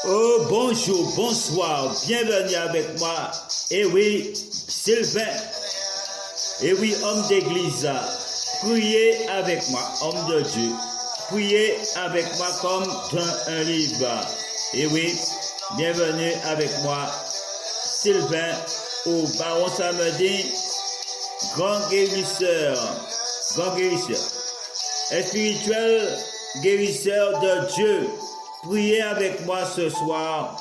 Oh, bonjour, bonsoir, bienvenue avec moi. Et oui, Sylvain. Et oui, homme d'église. Priez avec moi, homme de Dieu. Priez avec moi comme dans un livre. Et oui, bienvenue avec moi, Sylvain, au Baron Samedi, grand guérisseur, spirituel guérisseur de Dieu. Priez avec moi ce soir,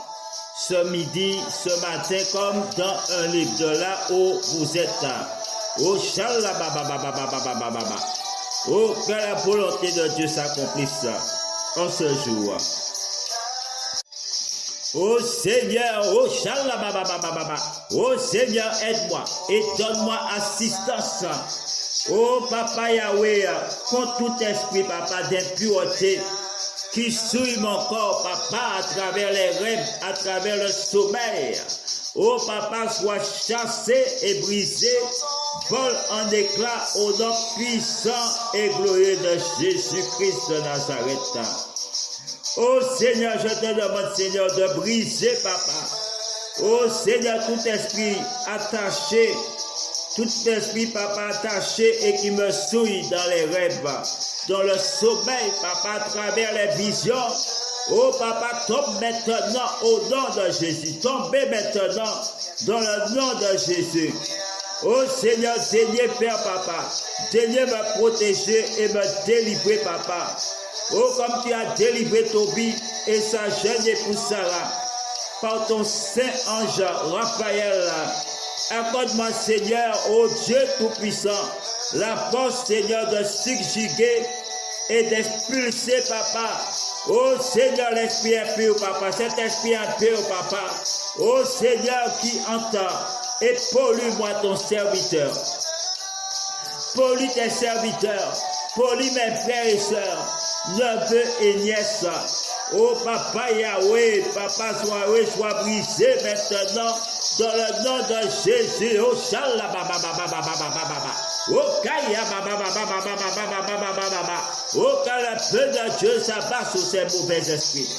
ce midi, ce matin, comme dans un livre, de là où vous êtes. Oh, shalababababababababa. Oh, que la volonté de Dieu s'accomplisse en ce jour. Oh Seigneur, oh shalabababababa. Oh Seigneur, aide-moi et donne-moi assistance. Oh Papa Yahweh, contre tout esprit, Papa, d'impureté qui souille mon corps, Papa, à travers les rêves, à travers le sommeil. Oh Papa, sois chassé et brisé, vole en éclats au nom puissant et glorieux de Jésus-Christ de Nazareth. Oh Seigneur, je te demande, Seigneur, de briser, Papa. Oh Seigneur, tout esprit attaché, Papa, attaché et qui me souille dans les rêves, dans le sommeil, Papa, à travers les visions. Oh Papa, tombe maintenant au nom de Jésus. Tombez maintenant dans le nom de Jésus. Oh Seigneur, daignez faire, Papa. Daignez me protéger et me délivrer, Papa. Oh, comme tu as délivré Tobie et sa jeune épouse Sarah par ton saint ange Raphaël. Accorde-moi, Seigneur, ô Dieu Tout-Puissant, la force, Seigneur, de subjuguer et d'expulser, Papa. Ô Seigneur, l'esprit impur, Papa, cet esprit impur, Papa. Ô Seigneur qui entend et pollue-moi ton serviteur. Pollue tes serviteurs, pollue mes frères et sœurs, neveux et nièces. Oh Papa Yahweh, Papa sois brisé maintenant dans le nom de Jésus. Oh shalababababababababa. Oh kaya babababababababababa. Oh que le feu de Dieu s'abat sur ces mauvais esprits.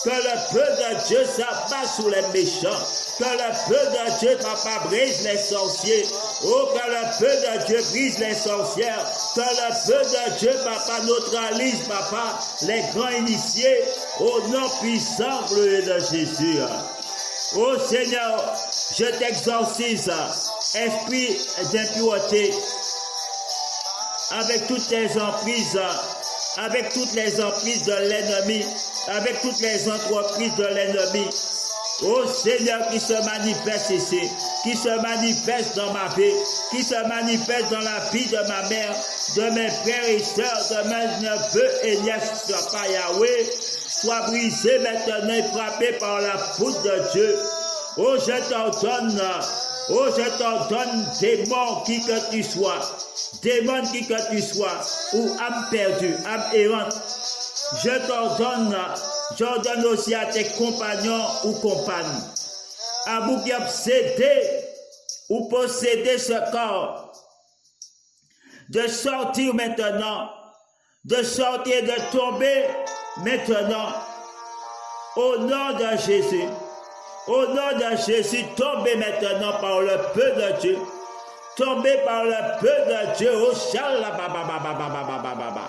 Que le feu de Dieu s'abat sur les méchants. Que le feu de Dieu, Papa, brise les sorciers. Oh, que le feu de Dieu brise les sorcières. Que le feu de Dieu, Papa, neutralise, Papa, les grands initiés. Au nom puissant, glorieux de Jésus. Oh Seigneur, je t'exorcise, esprit d'impureté, avec toutes les emprises, avec toutes les emprises de l'ennemi, avec toutes les entreprises de l'ennemi. Oh Seigneur, qui se manifeste ici, qui se manifeste dans ma vie, qui se manifeste dans la vie de ma mère, de mes frères et sœurs, de mes neveux et nièces, Papa Yahweh, soit brisé maintenant et frappé par la foudre de Dieu. Oh, je t'ordonne, démon qui que tu sois, ou âme perdue, âme errante, j'ordonne aussi à tes compagnons ou compagnes, à vous qui obsédez ou possédez ce corps, de sortir maintenant, de tomber maintenant, au nom de Jésus. Au nom de Jésus, tombez maintenant par le feu de Dieu. Tombez par le feu de Dieu. Oh shalababababababababa.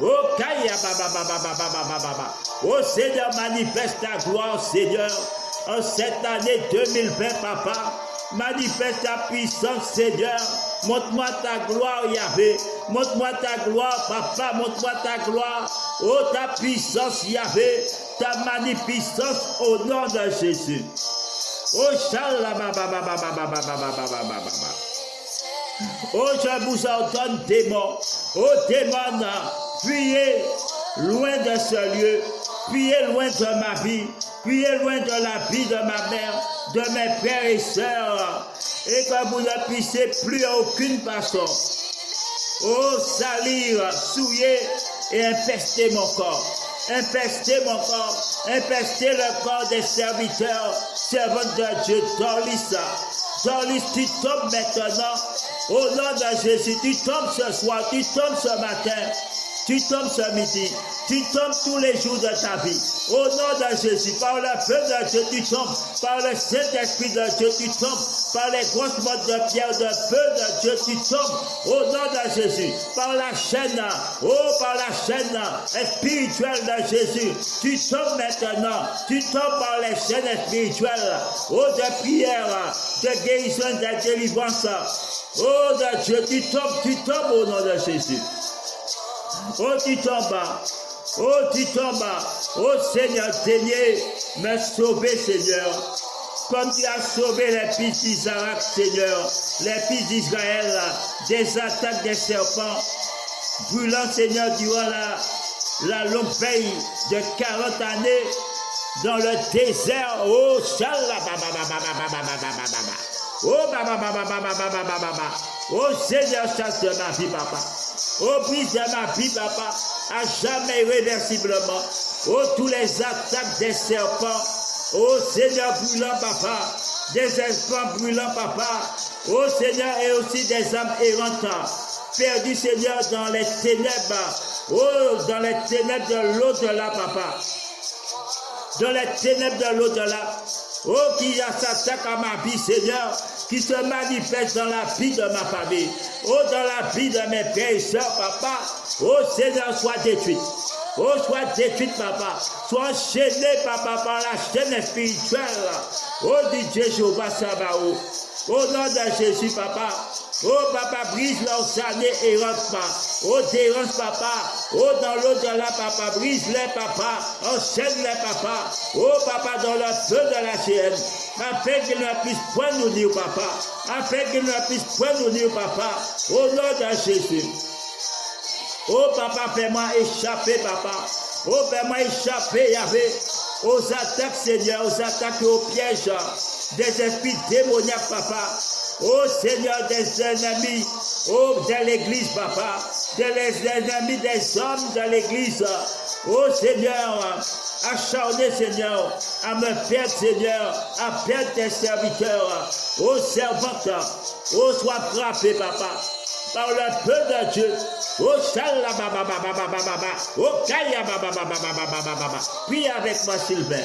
Oh kaya babababababababa. Oh Seigneur, manifeste ta gloire, Seigneur, en cette année 2020, Papa. Manifeste ta puissance, Seigneur. Montre-moi ta gloire, Yahvé. Montre-moi ta gloire, Papa. Montre-moi ta gloire. Oh, ta puissance, Yahvé. Ta magnificence au nom de Jésus. Oh, shalababababababababababa. Oh, je vous ordonne, démons. Oh, démons, fuyez loin de ce lieu. Fuyez loin de ma vie. Fuyez loin de la vie de ma mère, de mes frères et sœurs. Et que vous ne puissiez plus à aucune façon. Oh, salir, souiller et infester mon corps. Infester mon corps. Infester le corps des serviteurs, servantes de Dieu. Dorlis, tu tombes maintenant. Au nom de Jésus, tu tombes ce soir, tu tombes ce matin. Tu tombes ce midi. Tu tombes tous les jours de ta vie. Au nom de Jésus, par le feu de Dieu, tu tombes. Par le Saint-Esprit de Dieu, tu tombes. Par les grosses mottes de pierre de feu de Dieu, tu tombes. Au nom de Jésus, par la chaîne, par la chaîne spirituelle de Jésus, tu tombes maintenant. Tu tombes par les chaînes spirituelles. De prière, de guérison, de délivrance. De Dieu, tu tombes au nom de Jésus. Tu tombes. Tu tombes. Seigneur, daignez me sauver, Seigneur. Comme tu as sauvé les fils d'Isaac, Seigneur, les fils d'Israël, des attaques des serpents, brûlant, Seigneur, durant la longue veille de 40 années dans le désert. Seigneur, chasse de ma vie, papa. Brise de ma vie, papa, à jamais irréversiblement. Tous les attaques des serpents. Seigneur brûlant, papa, des serpents brûlants, papa. Seigneur, et aussi des âmes errantes, perdues, Seigneur, dans les ténèbres. Dans les ténèbres de l'au-delà, papa. Dans les ténèbres de l'au-delà. Qui s'attaque à ma vie, Seigneur, qui se manifeste dans la vie de ma famille. Dans la vie de mes frères et sœurs, papa. Seigneur, sois détruite. Sois détruite, papa. Sois enchaîné, papa, par la chaîne spirituelle. Du Dieu Jéhovah Sabaoth. Au nom de Jésus, papa. Papa, brise leurs années errantes, papa. Dérange, papa. Dans l'au-delà, papa, brise-les, papa. Enchaîne-les, papa. Papa, dans le feu de la chaîne. Afin qu'ils ne puissent point nous dire, papa. Afin qu'ils ne puissent point nous dire, papa. Au nom de Jésus. Papa, fais-moi échapper, papa. Fais-moi échapper, Yahvé, aux attaques, Seigneur, aux attaques et aux pièges des esprits démoniaques, papa. Seigneur, des ennemis, de l'église, papa. Des ennemis des hommes de l'église. Seigneur, acharné, Seigneur, à me perdre, Seigneur, à perdre tes serviteurs. Servantes, sois frappé, papa. Par le feu de Dieu. Prie avec moi, Sylvain.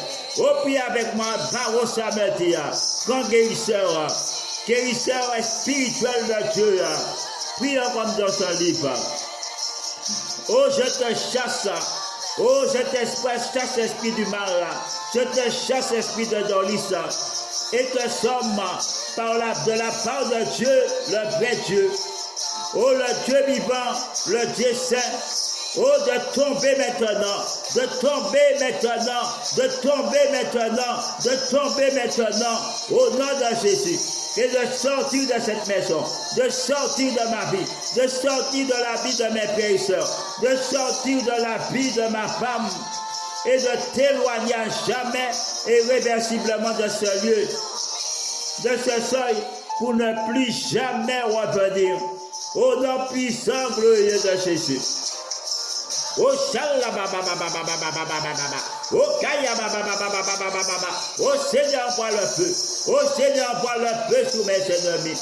Prie avec moi, Baro Samedia. Grand guérisseur. Guérisseur spirituel de Dieu. Prie comme dans son livre. Je te chasse. Je te chasse, esprit du mal. Je te chasse, esprit de Dolis. Et te somme de la part de Dieu, le vrai Dieu. Le Dieu vivant, le Dieu saint. De tomber maintenant, de tomber maintenant, de tomber maintenant, de tomber maintenant, au nom de Jésus. Et de sortir de cette maison, de sortir de ma vie, de sortir de la vie de mes frères et sœurs, de sortir de la vie de ma femme, et de t'éloigner à jamais irréversiblement de ce lieu, de ce seuil, pour ne plus jamais revenir. Au nom puissant, glorieux de Jésus. Seigneur, envoie le feu. Seigneur, envoie le feu sur mes ennemis.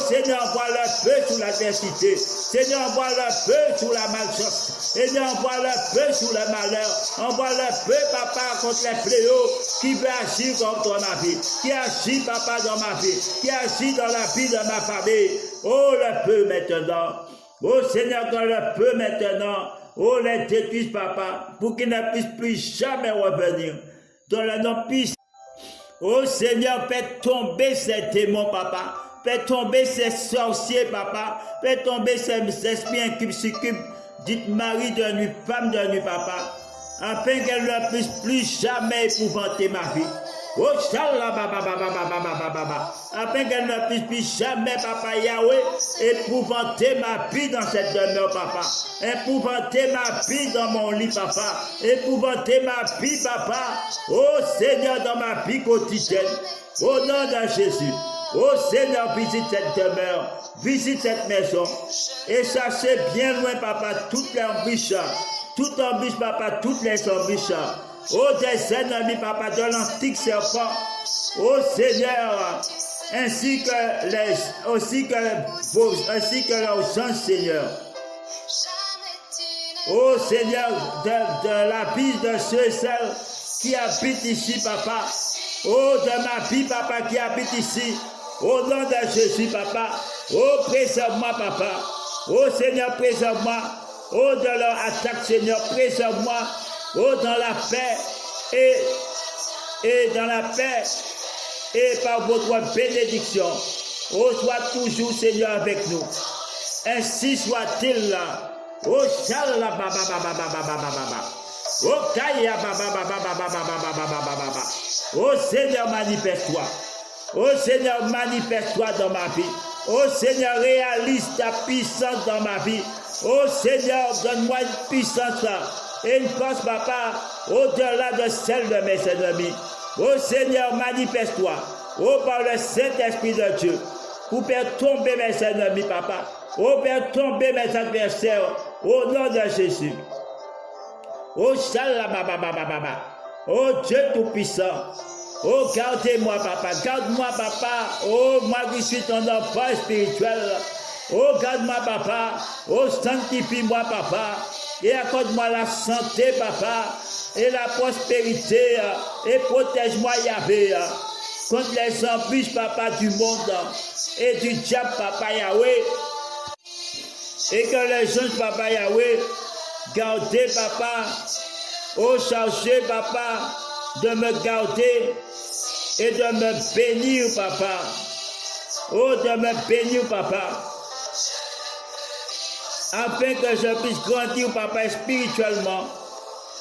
Seigneur, envoie le feu sur l'adversité. Seigneur, envoie le feu sur la malchance. Seigneur, envoie le feu sur le malheur. Envoie le feu, papa, contre les fléaux qui veut agir contre ma vie. Qui agit, papa, dans ma vie. Qui agit dans la vie de ma famille. Le feu maintenant. Seigneur, dans le feu maintenant. Les détruise, papa, pour qu'ils ne puissent plus jamais revenir. Dans le nom puissant. Seigneur, fais tomber ces démons, papa. Fais tomber ces sorciers, papa. Fais tomber ces esprits incubes, succubes. Dites mari de nuit, femme de nuit, papa. Afin qu'elle ne puisse plus jamais épouvanter ma vie. Afin qu'elle ne puisse plus jamais, papa Yahweh, épouvanter ma vie dans cette demeure, papa. Épouvanter ma vie dans mon lit, papa. Épouvanter ma vie, papa. Seigneur, dans ma vie quotidienne. Au nom de Jésus. Seigneur, visite cette demeure. Visite cette maison. Et chassez bien loin, papa, toutes les embûches. Toutes embûches, papa, toutes les embûches. Des ennemis, papa, de l'antique serpent. Seigneur, ainsi que leurs gens, Seigneur. Oh Seigneur, de la vie de ceux et celles qui habitent ici, papa. Oh, de ma vie, papa, qui habite ici. Au nom de Jésus, papa. Oh, préserve-moi, papa. Oh Seigneur, préserve-moi. Oh, de leur attaque, Seigneur, préserve-moi. Oh, dans la paix et dans la paix et par votre bénédiction. Oh, sois toujours, Seigneur, avec nous. Ainsi soit-il là. Oh, Shallah, baba, baba, baba, baba, baba. Oh, Kaya, baba, baba, baba, baba, baba, baba. Oh, Seigneur, manifeste-toi. Oh, Seigneur, manifeste-toi dans ma vie. Oh, Seigneur, réalise ta puissance dans ma vie. Oh, Seigneur, donne-moi une puissance et une force, papa, au-delà de celle de mes ennemis. Oh, Seigneur, manifeste-toi. Oh, par le Saint-Esprit de Dieu, pour faire tomber mes ennemis, papa. Oh, faire tomber mes adversaires, au nom de Jésus. Oh, Shalom, baba. Oh, Dieu Tout-Puissant. Oh, gardez-moi, papa. Garde-moi, papa. Oh, moi qui suis ton enfant spirituel. Oh, garde-moi, papa. Oh, sanctifie-moi, papa. Et accorde-moi la santé, papa. Et la prospérité. Et protège-moi, Yahvé. Contre les embûches, papa, du monde. Et du diable, papa, Yahweh. Et que les jeunes, papa, Yahweh. Gardez, papa. Oh, chargez, papa, de me garder et de me bénir, papa. Oh, de me bénir, papa. Afin que je puisse grandir, papa, spirituellement,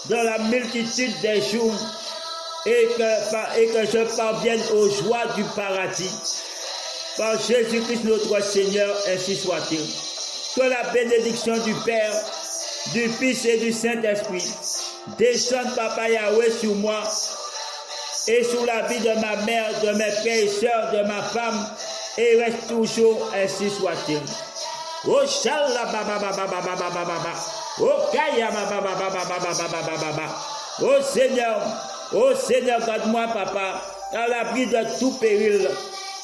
dans la multitude des jours et que je parvienne aux joies du paradis. Par Jésus-Christ notre Seigneur, ainsi soit-il. Que la bénédiction du Père, du Fils et du Saint-Esprit descende, papa Yahweh, sur moi et sur la vie de ma mère, de mes frères et sœurs, de ma femme, et reste toujours, ainsi soit-il. Oh, Shallah, oh, Kaya, oh Seigneur, garde-moi, papa, à l'abri de tout péril.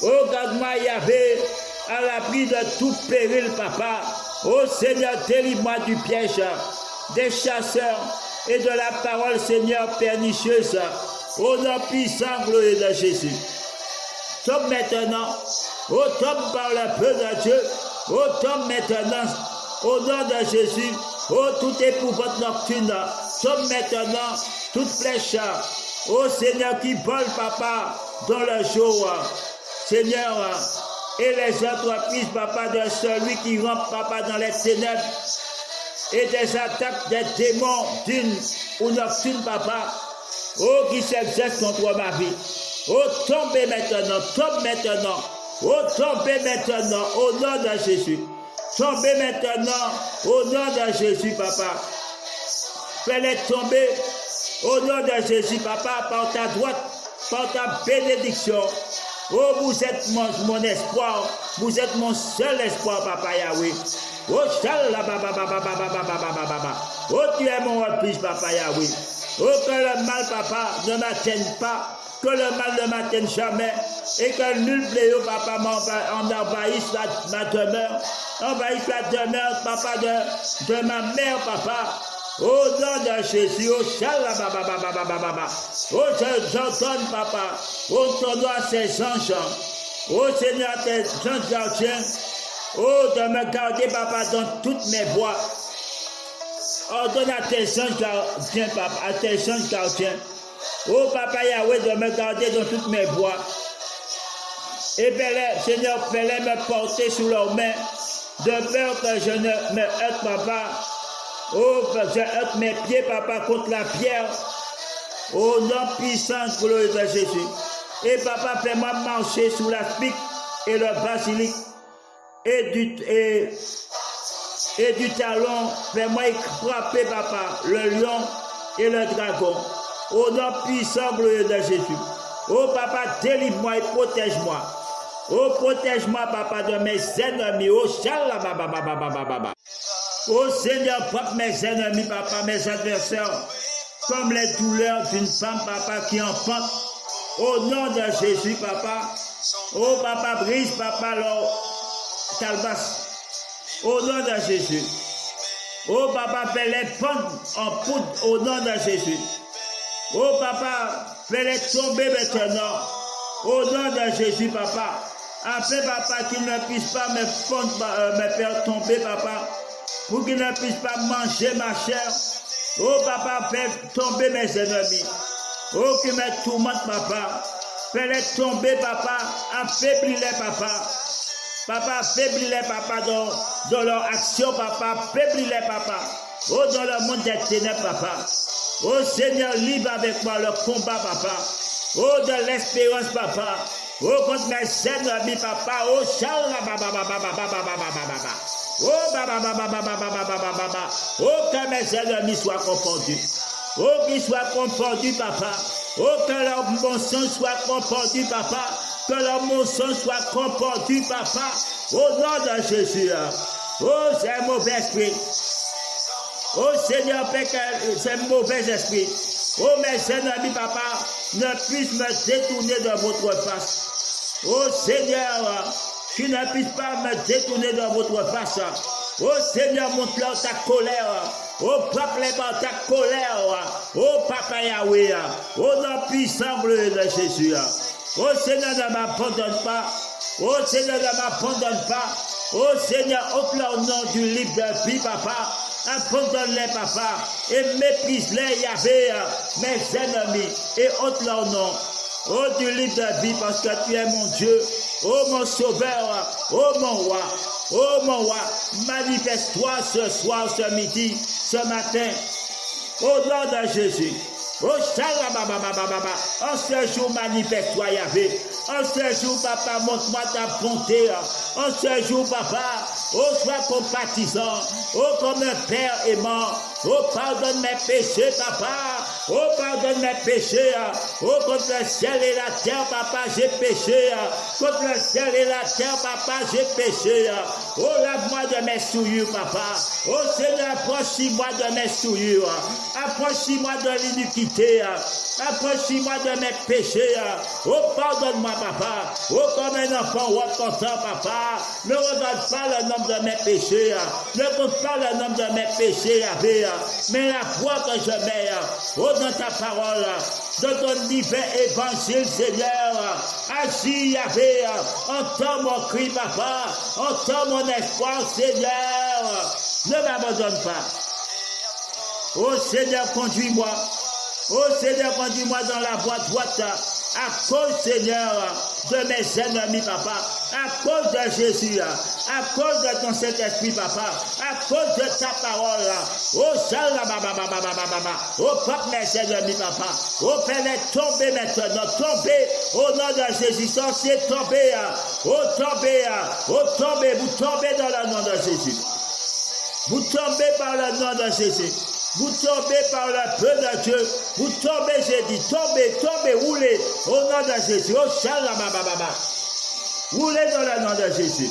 Oh, garde-moi, Yahvé, à l'abri de tout péril, papa. Oh, Seigneur, délivre-moi du piège des chasseurs et de la parole, Seigneur, pernicieuse, au nom puissant, glorieux de Jésus. Tombe maintenant, oh, tombe par le feu de Dieu, oh, tombe maintenant, au nom de Jésus, oh, tout épouvante nocturne, tombe maintenant, toute flèche, oh, Seigneur, qui vole, papa, dans le jour, Seigneur, et les entreprises, papa, de celui qui rentre, papa, dans les ténèbres, et des attaques des démons d'une ou nocturne, papa, oh, qui s'exerce contre ma vie. Oh, tombez maintenant, oh, tombez maintenant, au nom de Jésus. Tombez maintenant, au nom de Jésus, papa. Fais-les tomber, au nom de Jésus, papa, par ta droite, par ta bénédiction. Oh, vous êtes mon espoir, vous êtes mon seul espoir, papa Yahweh. Oh, Shallah, oh, tu es mon refuge, papa Yahweh. Oh, que le mal, papa, ne m'atteigne pas, que le mal ne m'atteigne jamais, et que nul fléau, papa, envahisse ma demeure, envahisse la demeure, papa, de ma mère, papa. Au nom de Jésus, oh, Shallah, oh, j'ordonne, papa, oh, ton nom à ses anges, oh, Seigneur, tes anges gardiens, oh, de me garder, papa, dans toutes mes voies. Ordonne à tes anges gardiens, papa, à tes anges gardiens. Oh, papa Yahweh, de me garder dans toutes mes voies. Et Seigneur, fais-les me porter sous leurs mains, de peur que je ne me heurte, papa. Oh, je heurte mes pieds, papa, contre la pierre. Au nom puissant, glorieux de Jésus. Et papa, fais-moi marcher sous la pique et le basilic et du talon, fais-moi frapper, papa, le lion et le dragon. Au nom puissant, glorieux de Jésus. Oh, papa, délivre-moi et protège-moi. Oh, protège-moi, papa, de mes ennemis. Oh, Shallah, oh, Seigneur, frappe mes ennemis, papa, mes adversaires, comme les douleurs d'une femme, papa, qui enfante. Au nom de Jésus, papa. Oh, papa, brise, papa, leur calvasse. Au nom de Jésus. Oh papa, fais-les pendre en poudre au nom de Jésus. Oh papa, fais-les tomber maintenant au nom de Jésus, papa. Afin, papa, qu'ils ne puissent pas me faire tomber, papa, pour qu'ils ne puissent pas manger ma chair. Oh papa, fais tomber mes ennemis. Oh, qui me tourmente, papa. Fais-les tomber, papa. Affaiblis-les, papa. Papa, affaiblis-les, papa, dans leur action, papa. Affaiblis-les, papa. Oh, dans le monde des ténèbres, papa. Oh, Seigneur, libre avec moi le combat, papa. Oh, de l'espérance, papa. Oh, contre mes ennemis, papa. Oh, Charles, oh, que mes ennemis soient confondus. Oh, qu'ils soient confondus, papa. Oh, que leur mensonge soit confondu, papa. Que leur mensonge soit confondu, papa. Au nom de Jésus. Oh, c'est un mauvais esprit. Oh, Seigneur, c'est un mauvais esprit. Oh, mes ennemis, papa, ne puissent me détourner de votre face. Oh, Seigneur, tu ne puisses pas me détourner de votre face. Oh, Seigneur, montre-leur ta colère. Oh, peuple, ta colère. Oh, Papa Yahweh. Oh, dans puissant bleu de Jésus. Oh, Seigneur, ne m'abandonne pas. Oh, Seigneur, ne m'abandonne pas. Oh, Seigneur, ôte-leur nom du livre de vie, papa. Abandonne-les, papa. Et méprise-les, Yahweh, mes ennemis. Et ôte leur nom. Oh, du livre de vie, parce que tu es mon Dieu. Oh, mon sauveur. Oh, mon roi. Oh, mon roi. Manifeste-toi ce soir, ce midi, ce matin. Au nom de Jésus. Oh, Shalabababababa. En ce jour, manifeste-toi, Yahvé. En ce jour, papa, montre-moi ta bonté. En ce jour, papa, oh, sois compatissant. Oh, comme un père aimant. Oh, pardonne mes péchés, papa. Oh, pardonne mes péchés. Oh, contre le ciel et la terre, papa, j'ai péché. Contre le ciel et la terre, papa, j'ai péché. Oh, lave-moi de mes souillures, papa. Oh, Seigneur, approche-moi de mes souillures. Approche-moi de l'iniquité. Approche-moi de mes péchés. Oh, pardonne-moi, papa. Oh, comme un enfant repentant, papa. Ne regarde pas le nombre de mes péchés. Ne compte pas le nombre de mes péchés, Yahvé. Mais la foi que je mets, oh, dans ta parole, dans ton divin évangile, Seigneur. Agis, Yahvé. Entends mon cri, papa. Entends mon espoir, Seigneur. Ne m'abandonne pas. Oh, Seigneur, conduis-moi. Oh, Seigneur, conduis-moi dans la voie droite. À cause, Seigneur, de mes ennemis, papa. À cause de Jésus. À cause de ton Saint-Esprit, papa. À cause de ta parole. Oh, Shalababababababa. Oh, papa, mes ennemis, papa. Oh, fais-les tomber maintenant. Tomber au nom de Jésus. Censé tomber. Oh, tomber. Oh, tomber. Vous tombez dans le nom de Jésus. Vous tombez par le nom de Jésus. Vous tombez par le feu de Dieu. Vous tombez, j'ai dit. Tombez, tombez, roulez au nom de Jésus. Oh, Shalababababa. Roulez dans le nom de Jésus.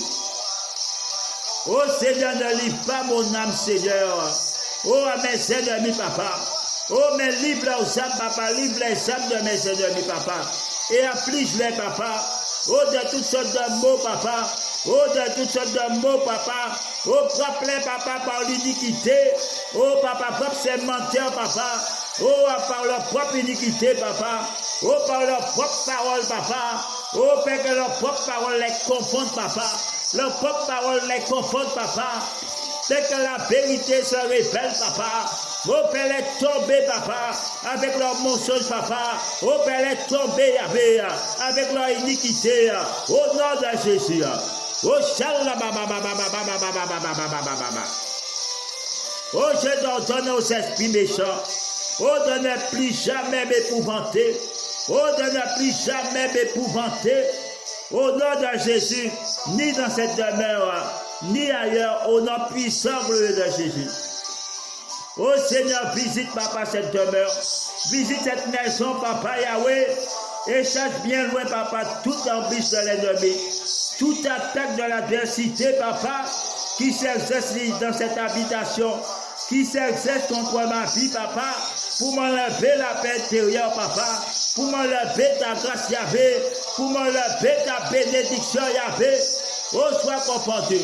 Oh, Seigneur, ne livre pas mon âme, Seigneur. Oh, à mes ennemis, papa. Oh, mais livre aux âmes, papa. Livre les âmes de mes ennemis, papa. Et afflige-les, papa. Oh, de toutes sortes de mots, papa. Oh, de toutes sortes de mots, papa. Oh, frappe-les, papa, par l'iniquité. Oh, papa, frappe ces menteurs, papa. Oh, par leur propre iniquité, papa. Oh, par leur propre parole, papa. Oh, Père, que leur propre parole les confonde, papa. Leur propre parole les confonde, papa. Père, que la vérité se révèle, papa. Oh, Père, les tomber, papa, avec leur mensonge, papa. Oh, Père, les tomber, avec leur iniquité. Au nom de Jésus. Oh, oh, je t'ordonne aux esprits méchants. Oh, de ne plus jamais m'épouvanter. Oh, de ne plus jamais m'épouvanter. Au nom de Jésus, ni dans cette demeure, ni ailleurs, au nom puissant de Jésus. Oh Seigneur, visite, papa, cette demeure. Visite cette maison, papa Yahweh. Et chasse bien loin, papa, toute embûche de l'ennemi. Toute attaque de l'adversité, papa, qui s'exerce dans cette habitation, qui s'exerce contre ma vie, papa, pour m'enlever la paix intérieure, papa, pour m'enlever ta grâce, Yahvé, pour m'enlever ta bénédiction, Yahvé. Oh, sois confondu.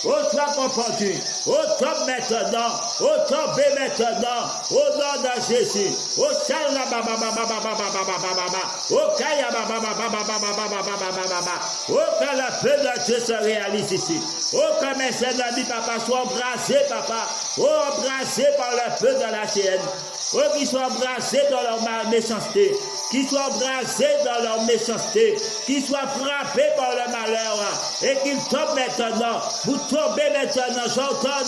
Oh, sois confondu. Oh, tombe maintenant. Oh, tombe maintenant. Au nom de Jésus. Oh, chala baba baba baba baba baba. Oh, kaya baba baba baba baba baba. Oh, que le feu de Dieu se réalise ici. Oh, que mes ennemis, papa, soient embrassés, papa. Oh, embrassés par le feu de la chaîne. Oh, qu'ils soient embrassés dans leur méchanceté. Qu'ils soient embrassés dans leur méchanceté. Qu'ils soient frappés par le malheur. Et qu'ils tombent maintenant. Vous tombez maintenant. J'entends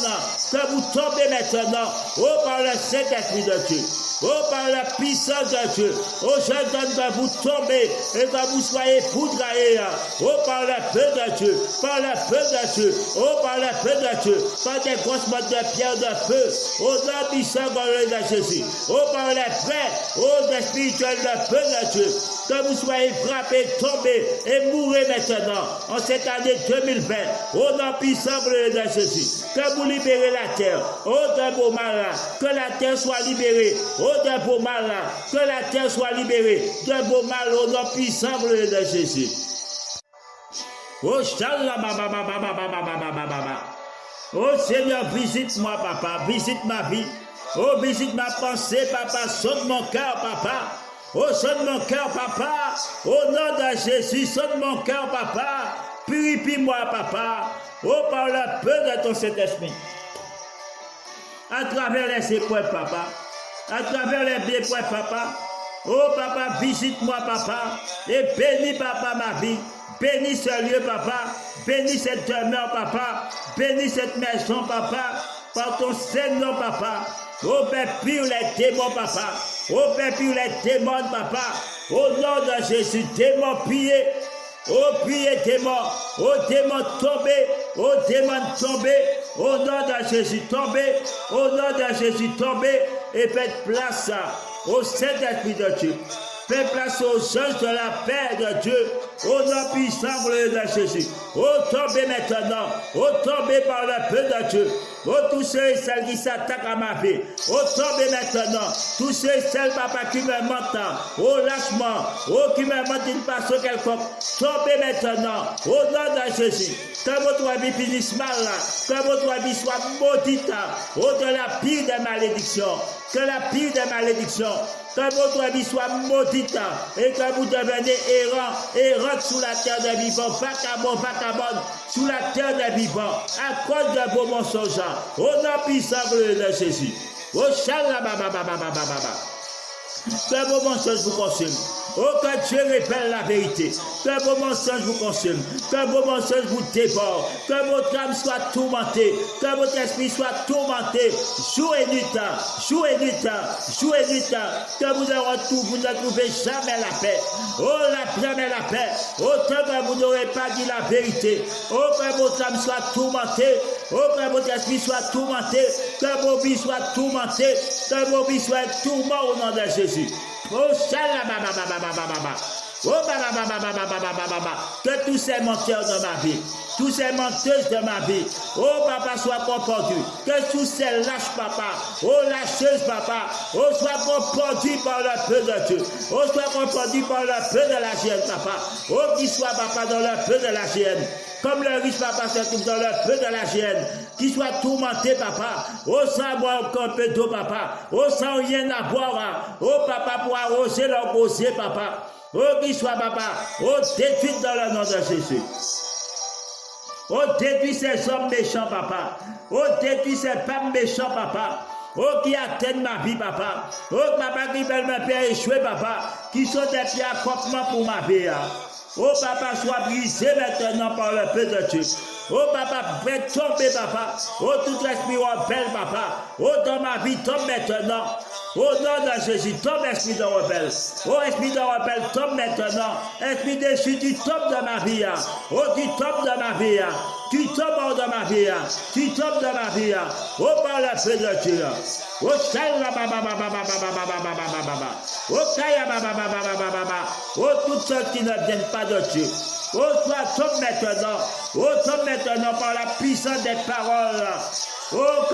que vous tombez maintenant. Oh, par le Saint-Esprit de Dieu. Oh, par la puissance de Dieu. Oh, je donne que vous tombez et que vous soyez foudroyés. Oh, par le feu de Dieu. Par le feu de Dieu. Oh, par le feu de Dieu. Par des grosses mottes de pierre de feu. Oh, dans puissant de Jésus. Oh, par les frères. Oh, des spirituels de feu de Dieu. Que vous soyez frappés, tombés et mourrez maintenant. En cette année 2020. Oh, dans puissant de Jésus. Que vous libérez la terre. Oh, d'un beau mal. Que la terre soit libérée. Oh, d'un beau mal, que la terre soit libérée, d'un beau mal au nom puissant de Jésus. Oh, oh Seigneur, visite-moi, papa, visite ma vie. Oh, visite ma pensée, papa, sonne mon cœur, papa. Oh, sonne mon cœur, papa. Au nom de Jésus, sonne mon cœur, papa. Purifie-moi, papa. Oh, par le feu de ton Saint-Esprit. À travers les épreuves, papa. À travers les épreuves, papa. Oh, papa, visite-moi, papa. Et bénis, papa, ma vie. Bénis ce lieu, papa. Bénis cette demeure, papa. Bénis cette maison, papa. Par ton Saint-Nom, papa. Oh, Père, pire les démons, papa. Oh, Père, pire les démons, papa. Au nom de Jésus, démons pillés. Oh, priez démons. Oh, démons tombés. Oh, démons tombés. Au nom de Jésus, tombez. Au nom de Jésus, tombez. Et faites place au Saint-Esprit de Dieu. Faites place aux anges de la paix de Dieu. Au nom puissant de Jésus. Oh, tombez maintenant. Oh, tombez par le feu de Dieu. Oh, tous ceux et celles qui s'attaquent à ma vie. Oh, tombez maintenant. Tous ceux et celles, papa, qui me mentent. Oh, lâchement. Oh, qui me mentent d'une façon quelconque. Tombez maintenant. Au nom de Jésus. Que votre vie finisse mal. Que votre vie soit maudite. Oh, de la pire des malédictions. Que la pire des malédictions. Que votre vie soit maudite. Et que vous devenez errant sous la terre des vivants. Vagabond, sous la terre des vivants. À cause de vos mensonges. Au nom puissant de Jésus. Oh, shalabababababababa. Que vos mensonges vous consument. Oh, que Dieu révèle la vérité. Que vos mensonges vous consument. Que vos mensonges vous dévorent. Que votre âme soit tourmentée. Que votre esprit soit tourmenté. Jour et nuit. Jour et nuit. Jour et nuit. Que vous ne trouvez jamais la paix. Oh, jamais la paix. Autant que vous n'aurez pas dit la vérité. Oh, que votre âme soit tourmentée. Oh, que votre esprit soit tourmenté. Que vos vies soient tourmentées. Que vos vies soient tourmentées au nom de Jésus. Oh, shalababababababa. Oh, que tous ces menteurs de ma vie, tous ces menteuses de ma vie, oh, papa, soient confondus. Que tous ces lâches, papa, oh, lâcheuses, papa, oh, soient confondus par le feu de Dieu. Oh, soient confondus par le feu de la géhenne, papa. Oh, qu'ils soient, papa, dans le feu de la géhenne. Comme le riche, papa, se trouve dans le feu de la géhenne. Qu'ils soient tourmentés, papa. Oh, sans boire un peu d'eau, papa. Oh, sans rien à boire. Oh, papa, pour arroser leur gosier, papa. Oh, qu'ils soient, papa. Oh, détruits dans le nom de Jésus. Oh, détruis ces hommes méchants, papa. Oh, détruis ces femmes méchants, papa. Oh, qui atteignent ma vie, papa. Oh, papa, qui veulent me faire échouer, papa. Qui sont des pieds à campement pour ma vie. Oh, papa, sois brisé maintenant par le feu de Dieu. Oh, papa, fais tomber, papa. Oh, tout l'esprit rebelle, papa. Oh, dans ma vie, tombe maintenant. Au nom de Jésus, tombe esprit de rebelle. Oh, esprit de rebelle, tombe maintenant. Esprit déchu, tu tombes de ma vie. Oh, tu tombes de ma vie. Tu tombes hors de ma vie. Tu tombes de ma vie. Oh, par le feu de Dieu. Oh, oh, toutes choses qui ne viennent pas de Dieu. Oh, toi, tombe maintenant. Oh, tombe maintenant par la puissance des paroles. Oh,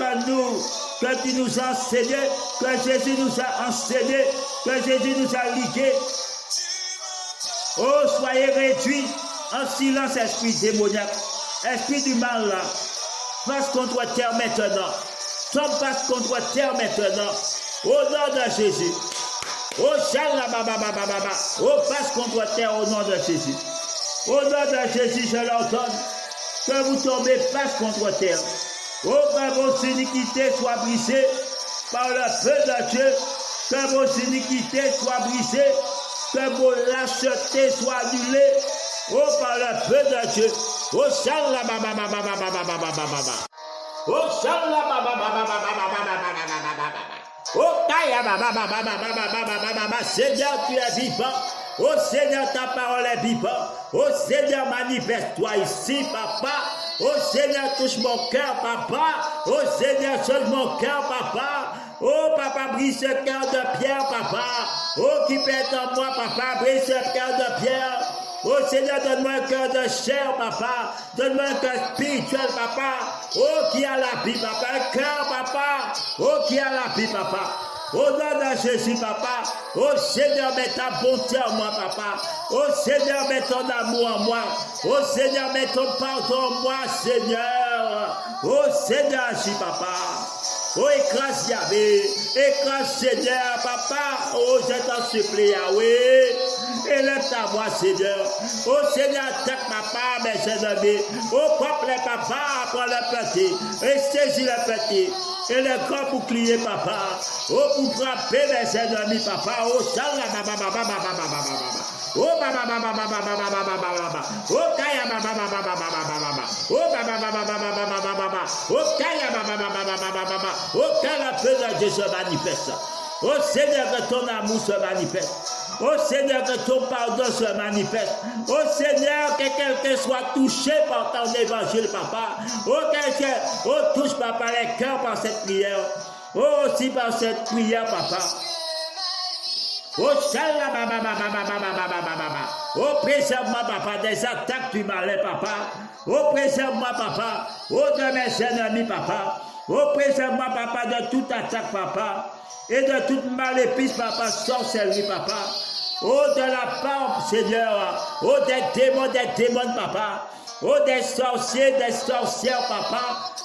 que tu nous as enseigné, que Jésus nous a enseigné, que Jésus nous a ligués. Oh, soyez réduits en silence, esprit démoniaque, esprit du mal là. passe contre terre maintenant. Tombe passe contre terre maintenant. Au nom de Jésus. Oh, Shalabababababa. Oh, passe contre terre au nom de Jésus. Au nom de Jésus, je l'ordonne que vous tombez face contre terre. Oh, que vos iniquités soient brisées par le feu de Dieu. Que vos iniquités soient brisées. Que vos lâchetés soient annulées. Oh, par le feu de Dieu. Oh, Shalababababababababababa. Oh, Shalabababababababababababa. Oh, Seigneur, tu es vivant. Oh Seigneur, ta parole est vivante. Oh Seigneur, manifeste-toi ici, papa. Oh Seigneur, touche mon cœur, papa. Oh Seigneur, change mon cœur, papa. Oh papa, brise ce cœur de pierre, papa. Oh, qui pète en moi, papa, brise ce cœur de pierre. Oh Seigneur, donne-moi un cœur de chair, papa. Donne-moi un cœur spirituel, papa. Oh, qui a la vie, papa. Un cœur, papa. Oh, qui a la vie, papa. Au nom de Jésus, papa. Oh Seigneur, mets ta bonté en moi, papa. Oh Seigneur, mets ton amour en moi. Oh Seigneur, mets ton pardon en moi, Seigneur. Oh Seigneur, agis, papa. Oh, écrase Yahvé, écrase Seigneur, papa. Oh, je t'en supplie, Yahweh. Élève ta voix, Seigneur. Oh, Seigneur, attaque papa, mes ennemis. Oh, propre les papa, prends le petit. Et saisis le petit. Et le grand bouclier, papa. Oh, pour frapper mes ennemis, papa. Oh, chala, oh, oh, kaya, oh, oh, kaya, oh, que la feu de Dieu se manifeste. Oh Seigneur, que ton amour se manifeste. Oh Seigneur, que ton pardon se manifeste. Oh Seigneur, que quelqu'un soit touché par ton évangile, papa. Oh quelqu'un, oh touche, papa, les cœurs par cette prière. Oh aussi par cette prière, papa. Oh oh préserve-moi, papa, des attaques du malin, papa. Oh préserve-moi, papa. Oh de mes ennemis, papa. Oh préserve-moi, papa, de toute attaque, papa. Et de toute maléfice, papa, sorcellerie, papa. Oh de la part, Seigneur. Oh des démons, papa. Oh des sorciers, des sorcières, papa.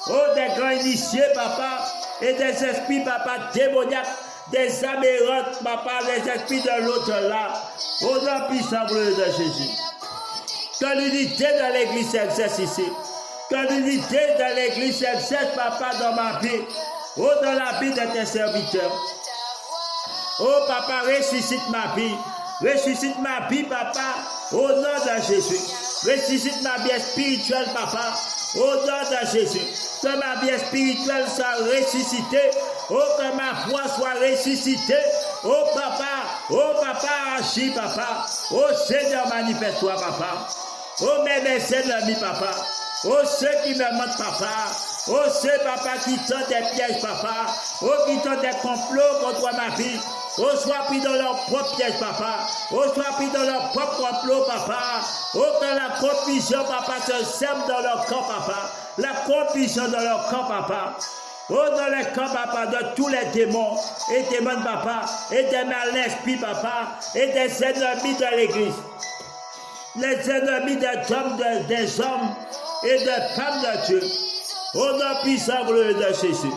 Oh des grands initiés, papa. Et des esprits, papa, démoniaques. Des âmes errantes, papa, les esprits de l'au-delà. Au nom puissant de Jésus. Que l'unité de l'église s'exerce ici. Que l'unité de l'église s'exerce, papa, dans ma vie. Oh, dans la vie de tes serviteurs. Oh, papa, ressuscite ma vie. Ressuscite ma vie, papa, au nom de Jésus. Ressuscite ma vie spirituelle, papa, au nom de Jésus. Que ma vie spirituelle soit ressuscitée. Oh, que ma foi soit ressuscitée. Oh, papa, agis, papa. Oh, Seigneur, manifeste-toi, papa. Oh, mes ennemis, papa. Oh, ceux qui me mentent, papa. Oh, ceux, papa, qui tentent des pièges, papa. Oh, qui tentent des complots contre ma vie. Oh, sois pris dans leur propre piège, papa. Oh, sois pris dans leur propre complot, papa. Oh, que la confusion, papa, se sème dans leur corps, papa. La confusion dans leur corps, papa. Oh, dans les corps, papa, de tous les démons et démons, papa, et des malins esprits, papa, et des ennemis de l'église. Les ennemis des hommes et des femmes de Dieu. Oh, nom puissant de Jésus.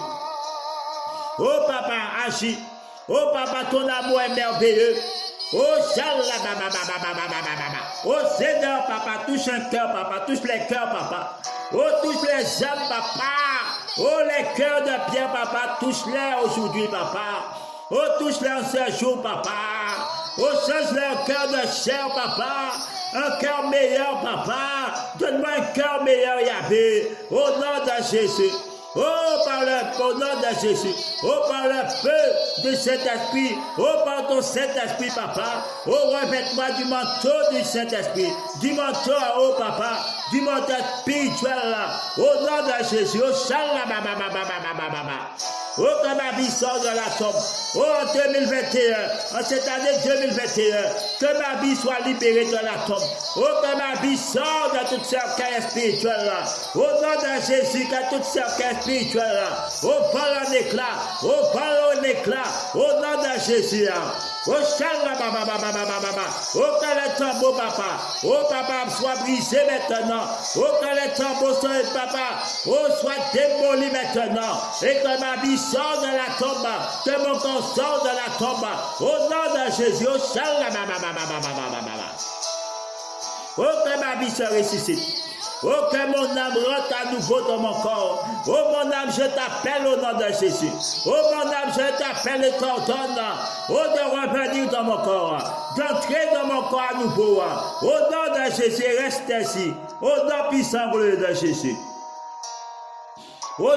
Oh, papa, agis. Oh, papa, ton amour est merveilleux. Oh, oh, Seigneur, papa, touche un cœur, papa, touche les cœurs, papa. Oh, touche les âmes, papa. Oh, les cœurs de pierre, papa, touche-les aujourd'hui, papa. Oh, touche-les en ce jour, papa. Oh, change-les un cœur de chair, papa. Un cœur meilleur, papa. Donne-moi un cœur meilleur, Yahvé. Au nom de Jésus. Oh, au nom de Jésus. Oh, par le feu de Saint-Esprit. Oh, par ton Saint-Esprit, papa. Oh, revête-moi du manteau du Saint-Esprit. Du manteau, oh, papa. Du manteau spirituel, là. Au nom de Jésus. Oh, oh, que ma vie sort de la tombe. Oh, en 2021, en cette année 2021, que ma vie soit libérée de la tombe. Oh, que ma vie sorte de toute cercueil spirituel là. Au nom de Jésus, que toute cercueil spirituel là. Oh, parle en éclat. Oh, parle en éclat. Au nom de Jésus là. Oh, que le tambours, papa. Oh, papa, soit brisé maintenant. Oh, que les tambours sont, papa. Oh, soit démolis maintenant. Et que ma vie sort de la tombe. Que mon corps sort de la tombe. Au nom de Jésus. Oh, oh, que ma vie se ressuscite. Oh, que mon âme rentre à nouveau dans mon corps. Oh, mon âme, je t'appelle au nom de Jésus. Oh, mon âme, je t'appelle et t'ordonne. Oh, de revenir dans mon corps. D'entrer dans mon corps à nouveau. Au nom de Jésus, reste ici. Au nom puissant de Jésus. Oh,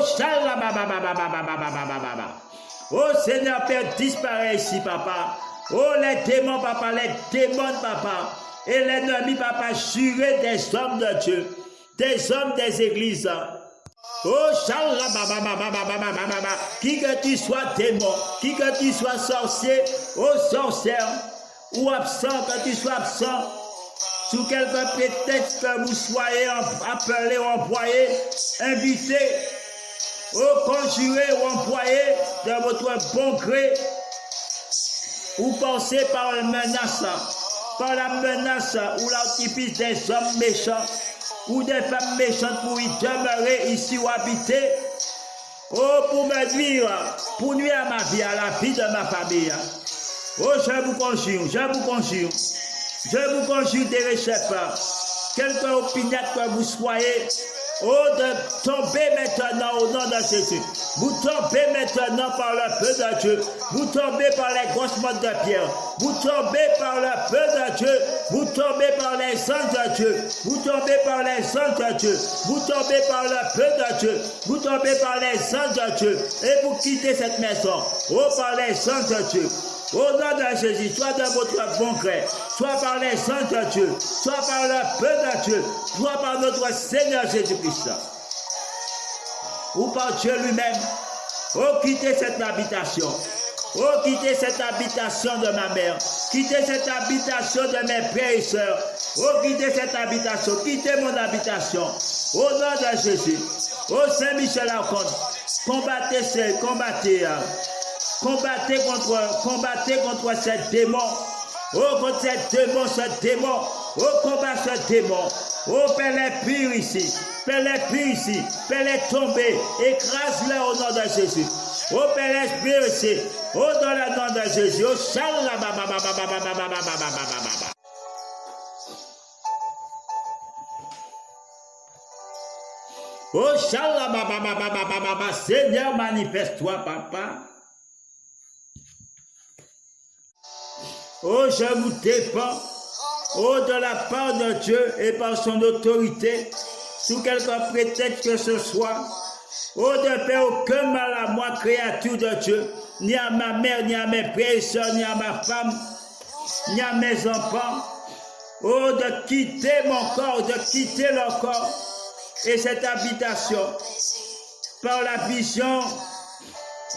oh, Seigneur, Père, disparaît ici, papa. Oh, les démons, papa, les démons, papa. Et l'ennemi, papa, juré des hommes de Dieu. Des hommes des églises. Oh, qui que tu sois démon, qui que tu sois sorcier, oh sorcière, ou absent, que tu sois absent, sous quelque prétexte que vous soyez appelé ou employé, invité, ou conjuré ou employé de votre bon gré, ou pensez par la menace ou l'artifice des hommes méchants, ou des femmes méchantes pour y demeurer ici ou habiter, oh, pour me nuire, pour nuire à ma vie, à la vie de ma famille. Oh, je vous conjure, Déréchep, quelque opiniâtre que vous soyez, oh, de tomber maintenant au nom de Jésus. Vous tombez maintenant par le feu de Dieu. Vous tombez par les grosses mottes de pierre. Vous tombez par le feu de Dieu. Vous tombez par les anges de Dieu. Vous tombez par les anges de Dieu. Vous tombez par le feu de Dieu. Vous tombez par les anges de Dieu. Et vous quittez cette maison. Oh, par les anges de Dieu. Au nom de Jésus, soit de votre bon gré, soit par les anges de Dieu, soit par le feu de Dieu, soit par notre Seigneur Jésus-Christ, ou par Dieu lui-même. Oh, quittez cette habitation. Oh, quittez cette habitation de ma mère. Quittez cette habitation de mes frères et sœurs. Oh, quittez cette habitation. Quittez mon habitation. Au nom de Jésus. Oh, Saint-Michel-Archange, combattez contre ces démons. Oh, contre ces démons. Oh, combat ce démon. Oh, fais-les purs ici. Fais-les tomber. Écrase-les au nom de Jésus. Oh, fais-les purs ici. Oh, dans le nom de Jésus. Oh, oh, Seigneur, manifeste-toi, papa. Oh, je vous défends, oh, de la part de Dieu et par son autorité, sous quelque prétexte que ce soit, oh, de faire aucun mal à moi, créature de Dieu, ni à ma mère, ni à mes frères et sœurs, ni à ma femme, ni à mes enfants, oh, de quitter mon corps, de quitter leur corps et cette habitation, par la vision,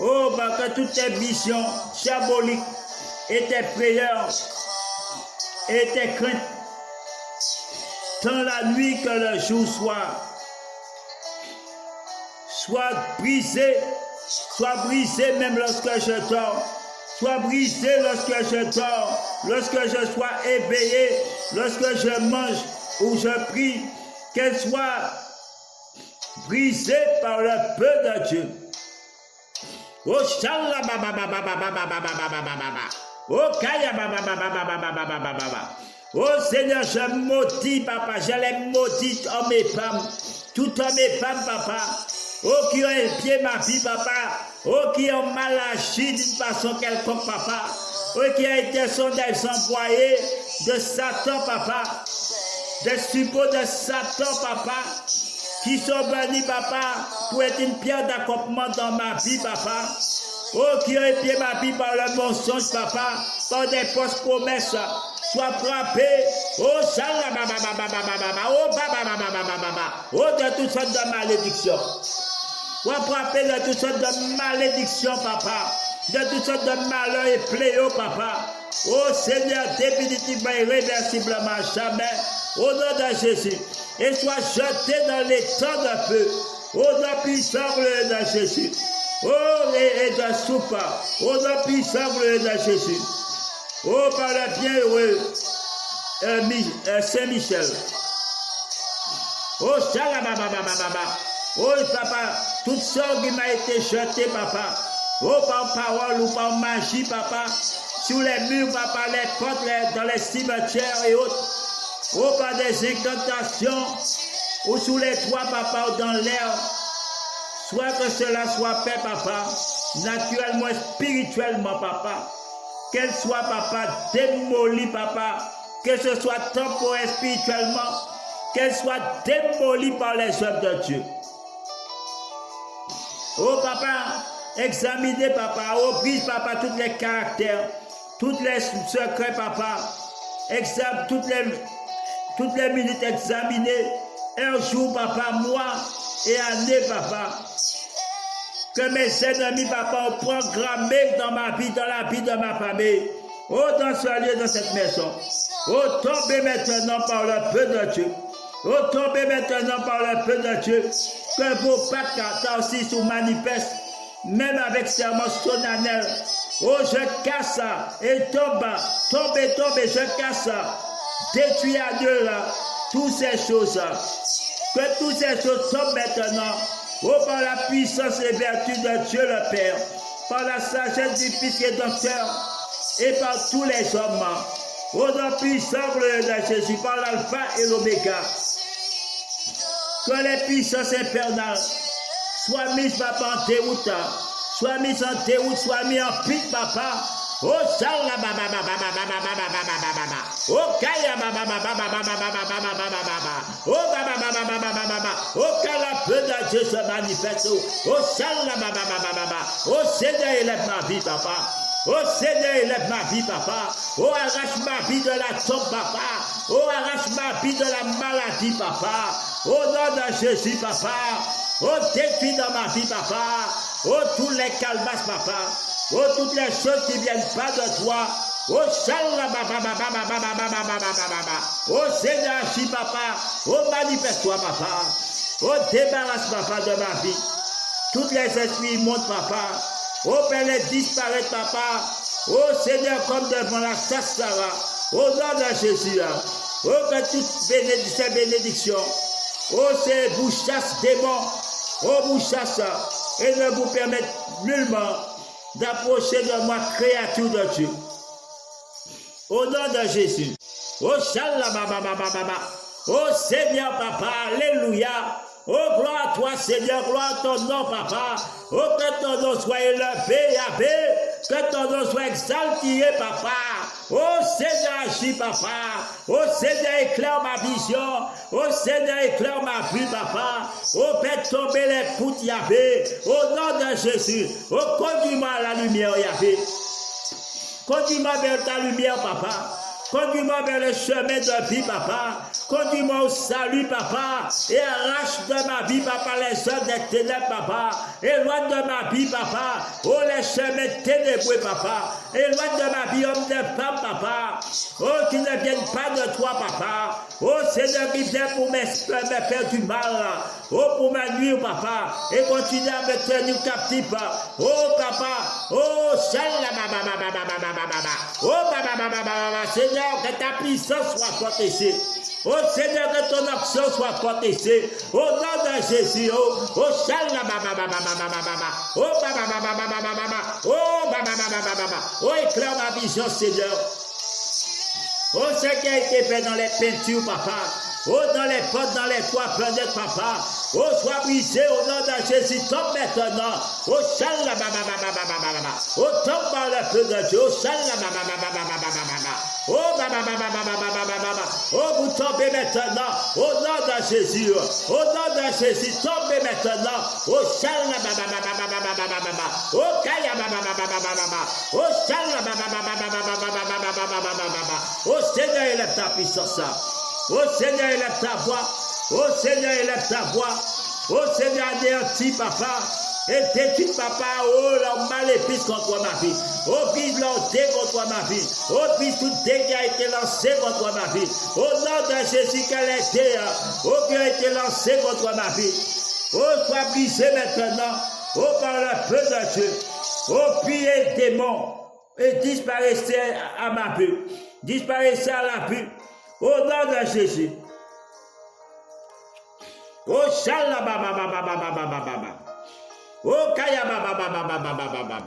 oh, par que toutes tes visions diaboliques, et tes prières et tes craintes, tant la nuit que le jour soit brisé même lorsque je dors, soit brisé lorsque je dors, lorsque je sois éveillé, lorsque je mange ou je prie, qu'elle soit brisée par le feu de Dieu. Oh, shallah, oh, kaya, oh Seigneur, je maudis, papa, je les maudis, hommes et femmes, tout hommes et femmes, papa, oh, qui ont épié ma vie, papa, oh, qui ont mal agi d'une façon quelconque, papa, oh, qui sont des employés de Satan, papa, des suppôts de Satan, papa, qui sont venus, papa, pour être une pierre d'accompagnement dans ma vie, papa. Oh, qui ont épié ma vie par le mensonge, papa, par des fausses promesses, sois frappé. Oh, oh, de toutes sortes de malédictions. Sois frappé de toutes sortes de malédictions, papa, de toutes sortes de malheurs et fléaux, papa. Oh, Seigneur, définitivement et irréversiblement, jamais, au nom de Jésus, et sois jeté dans les temps de feu, au nom puissant de Jésus. Oh, et de soupe, au nom puissant de Jésus. Oh, par le bienheureux, Saint-Michel. Oh, Shalabababababa. Oh, papa, toutes sortes qui m'a été jetées, papa. Oh, par parole ou par magie, papa. Sur les murs, papa, les portes, dans les cimetières et autres. Oh, par des incantations. Ou sous les toits, papa, ou dans l'air. Soit que cela soit fait, papa. Naturellement, spirituellement, papa. Qu'elle soit, papa, démolie, papa. Que ce soit temporaire, spirituellement. Qu'elle soit démolie par les œuvres de Dieu. Oh papa, examinez papa, oh brise papa tous les caractères, tous les secrets papa, toutes les minutes examinez, un jour papa, mois et année papa, que mes ennemis papa ont programmé dans ma vie, dans la vie de ma famille, oh dans ce lieu, dans cette maison, oh tombez maintenant par le feu de Dieu. Oh, tombez maintenant par le feu de Dieu, que vos pactes aussi se manifestent, même avec serment solennel. Oh, je casse ça, et tombez, je casse ça. Détruis à Dieu là, toutes ces choses. Que toutes ces choses tombent maintenant. Oh, par la puissance et vertu de Dieu le Père, par la sagesse du Fils et docteur, et par tous les hommes. Oh, dans la puissance de Jésus, par l'alpha et l'oméga. Que les puissances infernales soient mises, papa, en déroute, soient mises en déroute, soient mises en pique, papa. Oh, Shala, oh, Kaya, oh, quand la feu de Dieu se manifeste, oh, Shala, oh, Seigneur, élève ma vie, papa. Oh Seigneur, élève ma vie, papa. Oh, arrache ma vie de la tombe, papa. Oh, arrache ma vie de la maladie, papa. Au nom de Jésus, papa. Oh, détruis dans ma vie, papa. Oh, tous les calmas, papa. Oh, toutes les choses qui ne viennent pas de toi. Oh, Shalom, oh, Seigneur, agis, papa. Oh, manifeste-toi, papa. Oh, débarrasse, papa, de ma vie. Toutes les esprits montent, papa. Oh, Père, les disparaître, papa. Oh, Seigneur, comme devant la chasse, Sarah. Au nom de Jésus. Oh, que toutes ces bénédictions. Oh, c'est vous chasse démons. Oh, vous chasse. Et ne vous permettez nullement d'approcher de moi, créature de Dieu. Au nom de Jésus. Oh, Shalabababababa. Oh, Seigneur, papa. Alléluia. Oh, gloire à toi, Seigneur, gloire à ton nom, papa. Oh, que ton nom soit élevé, Yahvé. Que ton nom soit exalté, papa. Oh, Seigneur, agis, papa. Oh, Seigneur, éclaire ma vision. Oh, Seigneur, éclaire ma vue, papa. Oh, fais tomber les poutres, Yahvé. Au nom de Jésus. Oh, conduis-moi à la lumière, Yahvé. Conduis-moi vers ta lumière, papa. Conduis-moi vers le chemin de vie, papa. Conduis-moi au salut, papa. Et arrache de ma vie, papa, les œuvres des ténèbres, papa. Éloigne de ma vie, papa. Oh, les chemins ténébreux, papa. Éloigne de ma vie, homme de femme, papa. Oh, qui ne viennent pas de toi, papa. Oh, Seigneur, qui vient pour me faire du mal. Oh, pour me nuire, papa. Et continue à me tenir captif. Oh, papa. Oh, oh, Seigneur, que ta puissance soit forte ici. Oh Seigneur, que ton action soit forte ici. Au nom de Jésus. Oh, oh, oh, éclaire ma vision, Seigneur. Oh, ce qui a été fait dans les peintures, papa. Oh, dans les portes, dans les toits, planète, papa. Oh, sois brisé au nom de Jésus. Tombe maintenant. Oh, oh, tombe par le feu de Dieu. Oh, oh, vous tombez maintenant. Au nom de Jésus. Au nom de Jésus. Tombez maintenant. Oh, oh, Kaya. Oh, Seigneur, élève ta puissance. Oh Seigneur, élève ta voix. Oh Seigneur, élève ta voix. Oh Seigneur, anéantis, papa. Et détruis, papa, oh, leur maléfice contre ma vie. Oh, brise leur dé contre ma vie. Oh, brise tout dé qui a été lancé contre ma vie. Au nom de Jésus, quel est dé, oh, qui a été lancé contre ma vie. Oh, sois brisé maintenant. Oh, par le feu de Dieu. Oh, priez démons. Et disparaissez à ma vue. Disparaissez à la vue. Au nom de Jésus. Oh, Shala Baba Baba Baba Baba Baba. Oh, Kaya Baba Baba Baba Baba Baba.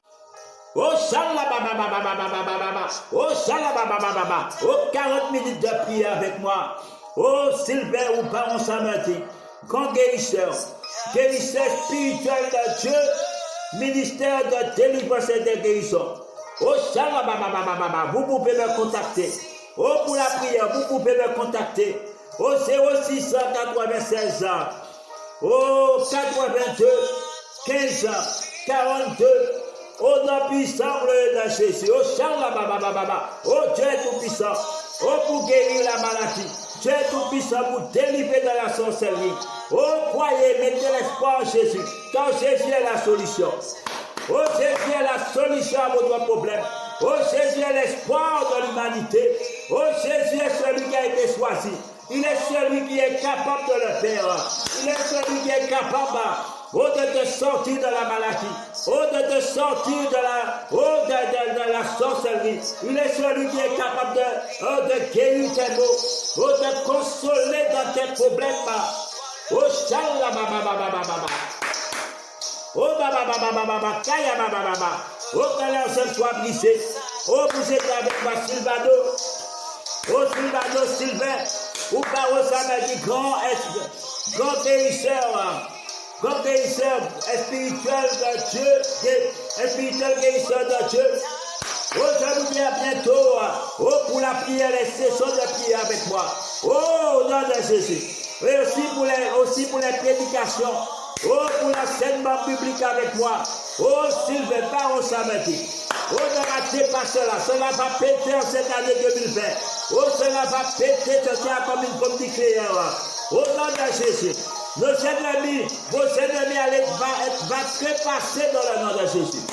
Oh, Shala Baba Baba Baba Baba Baba. Oh, Shala Baba Baba Baba. Oh, 40 minutes de prière avec moi. Oh, Sylvain ou Baron Samedi, grand guérisseur, guérisseur spirituel de Dieu, ministère de délivrance et de guérison. Oh, Shala Baba Baba Baba. Vous pouvez me contacter. Oh, pour la prière, vous pouvez me contacter. Oh, 0696 ans. Oh, 82, 15 ans, 42. Oh, nom puissant de Jésus. Oh, Shala Baba Baba. Oh, Dieu est tout puissant. Oh, pour guérir la maladie. Dieu est tout puissant pour délivrer de la sorcellerie. Oh, croyez, mettez l'espoir en Jésus. Car Jésus est la solution. Oh, Jésus est la solution à votre problème. Oh, Jésus est l'espoir de l'humanité. Oh, Jésus est celui qui a été choisi. Il est celui qui est capable de le faire. Il est celui qui est capable de te sortir de la maladie. De te sortir de la sorcellerie. Il est celui qui est capable de guérir tes maux. De consoler dans tes problèmes. Oh, Shala Baba Baba Baba. Oh, Baba Baba Baba Kaya Baba Baba. Oh, que l'ensemble soit brisé. Oh, vous êtes avec moi, Sylvano. Oh, Sylvano, Sylvain. Ou par Samedi, grand guérisseur spirituel de Dieu, spirituel guérisseur de Dieu. Oh, je vous dis à bientôt. Oh, pour la prière, les sessions de prière avec moi. Oh, au nom de Jésus. Et aussi pour les prédications. Oh, pour l'enseignement public avec moi. Oh, Sylvain, par Samedi. Oh, ne ratez pas cela. Cela va péter en cette année 2020. Oh, cela va péter, ce sera comme une bombe nucléaire. Au nom de Jésus. Nos ennemis, vos ennemis va trépasser dans le nom de Jésus.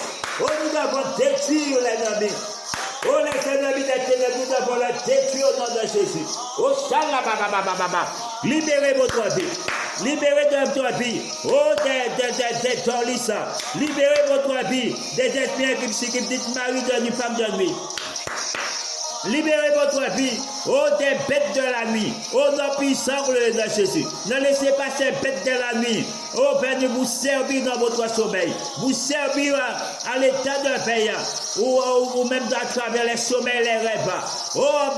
Oh, nous devons détruire l'ennemi. Oh, les ennemis des ténèbres, nous devons les détruire au nom de Jésus. Oh, Shala Baba Baba Baba. Libérez votre vie. Libérez de votre vie. Oh, des torlis. Libérez votre vie. Des esprits qui disent mari de nuit, femme de nuit. Libérez votre vie, oh des bêtes de la nuit, oh nom puissant de Jésus. Ne laissez pas ces bêtes de la nuit, oh venez vous servir dans votre sommeil, vous servir à l'état de veille, ou même à travers les sommeils et les rêves. Oh,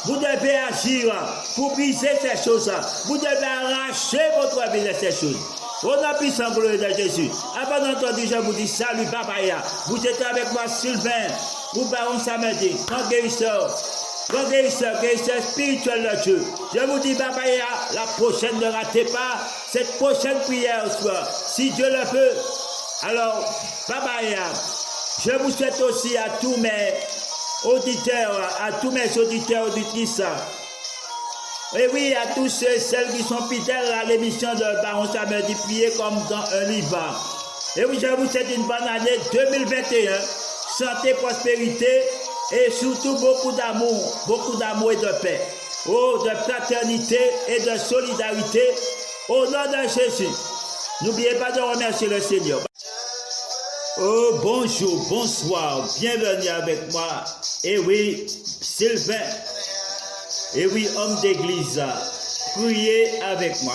vous devez agir pour briser ces choses, vous devez arracher votre vie de ces choses. Au nom puissant de Jésus. Avant d'entendre, je vous dis salut, Babaya. Vous êtes avec moi, Sylvain, ou Baron Samedi, grand guérisseur spirituel de Dieu. Je vous dis, Babaya, la prochaine, ne ratez pas cette prochaine prière au soir. Si Dieu le veut, alors, Babaya, je vous souhaite aussi à tous mes auditeurs, auditrices. Et oui, à tous ceux et celles qui sont fidèles à l'émission de Baron Samedi, prier comme dans un livre. Et oui, je vous souhaite une bonne année 2021, santé, prospérité et surtout beaucoup d'amour et de paix. Oh, de fraternité et de solidarité au nom de Jésus. N'oubliez pas de remercier le Seigneur. Oh, bonjour, bonsoir, bienvenue avec moi. Et oui, Sylvain. Et oui, homme d'église, priez avec moi.